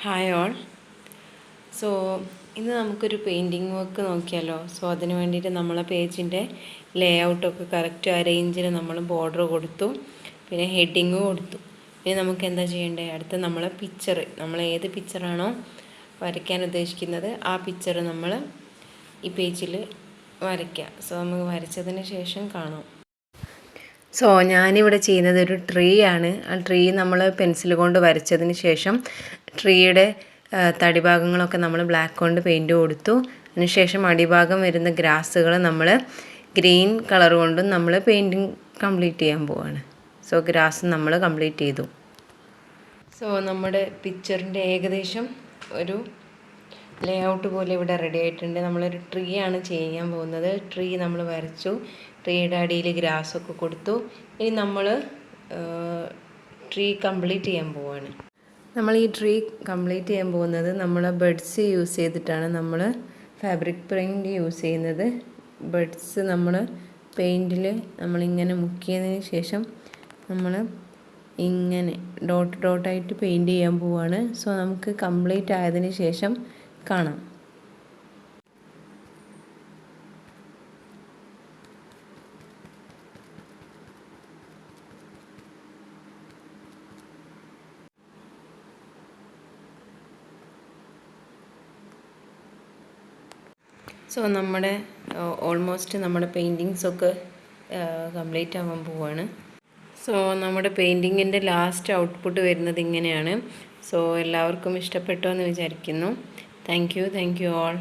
Hi all. So ഇന്ന് നമുക്കൊരു painting work നോക്കിയാലോ. സോ അതിന് വേണ്ടിയിട്ട് നമ്മളെ പേജിൻ്റെ ലേ ഔട്ടൊക്കെ കറക്റ്റ് അറേഞ്ചിന് നമ്മൾ ബോർഡർ കൊടുത്തു, പിന്നെ ഹെഡിങ് കൊടുത്തു. ഇനി നമുക്ക് എന്താ ചെയ്യേണ്ടത്? അടുത്ത നമ്മളെ പിക്ചർ, നമ്മൾ ഏത് പിക്ചറാണോ വരയ്ക്കാൻ ഉദ്ദേശിക്കുന്നത് ആ പിക്ചർ നമ്മൾ ഈ പേജിൽ വരയ്ക്കുക. സോ നമുക്ക് വരച്ചതിന് ശേഷം കാണാം. സോ ഞാനിവിടെ ചെയ്യുന്നത് ഒരു ട്രീ ആണ്. ആ ട്രീ നമ്മൾ പെൻസിൽ കൊണ്ട് വരച്ചതിന് ശേഷം ട്രീയുടെ തടിഭാഗങ്ങളൊക്കെ നമ്മൾ ബ്ലാക്ക് കൊണ്ട് പെയിൻറ്റ് കൊടുത്തു. അതിനുശേഷം അടിഭാഗം വരുന്ന ഗ്രാസുകൾ നമ്മൾ ഗ്രീൻ കളർ കൊണ്ടും നമ്മൾ പെയിൻറ്റിങ് കംപ്ലീറ്റ് ചെയ്യാൻ പോവാണ്. സോ ഗ്രാസ് നമ്മൾ കംപ്ലീറ്റ് ചെയ്തു. സോ നമ്മുടെ പിക്ചറിൻ്റെ ഏകദേശം ഒരു ലേ ഔട്ട് പോലെ ഇവിടെ റെഡി ആയിട്ടുണ്ട്. നമ്മളൊരു ട്രീ ആണ് ചെയ്യാൻ പോകുന്നത്. ട്രീ നമ്മൾ വരച്ചു, ട്രീയുടെ അടിയിൽ ഗ്രാസൊക്കെ കൊടുത്തു. ഇനി നമ്മൾ ട്രീ കംപ്ലീറ്റ് ചെയ്യാൻ പോവാണ്. നമ്മൾ ഈ ട്രീ കംപ്ലീറ്റ് ചെയ്യാൻ പോകുന്നത് നമ്മൾ ബഡ്സ് യൂസ് ചെയ്തിട്ടാണ്. നമ്മൾ ഫാബ്രിക് പെയിൻറ്റ് യൂസ് ചെയ്യുന്നത്. ബഡ്സ് നമ്മൾ പെയിൻറ്റിൽ നമ്മളിങ്ങനെ മുക്കിയതിന് ശേഷം നമ്മൾ ഇങ്ങനെ ഡോട്ട് ഡോട്ടായിട്ട് പെയിൻറ്റ് ചെയ്യാൻ പോവാണ്. സോ നമുക്ക് കംപ്ലീറ്റ് ആയതിന് ശേഷം കാണാം. സോ നമ്മുടെ ഓൾമോസ്റ്റ് നമ്മുടെ പെയിൻറ്റിങ്സൊക്കെ കംപ്ലീറ്റ് ആവാൻ പോവാണ്. സോ നമ്മുടെ പെയിൻറ്റിങ്ങിൻ്റെ ലാസ്റ്റ് ഔട്ട്പുട്ട് വരുന്നത് ഇങ്ങനെയാണ്. സോ എല്ലാവർക്കും ഇഷ്ടപ്പെട്ടോ എന്ന് വിചാരിക്കുന്നു. Thank you all.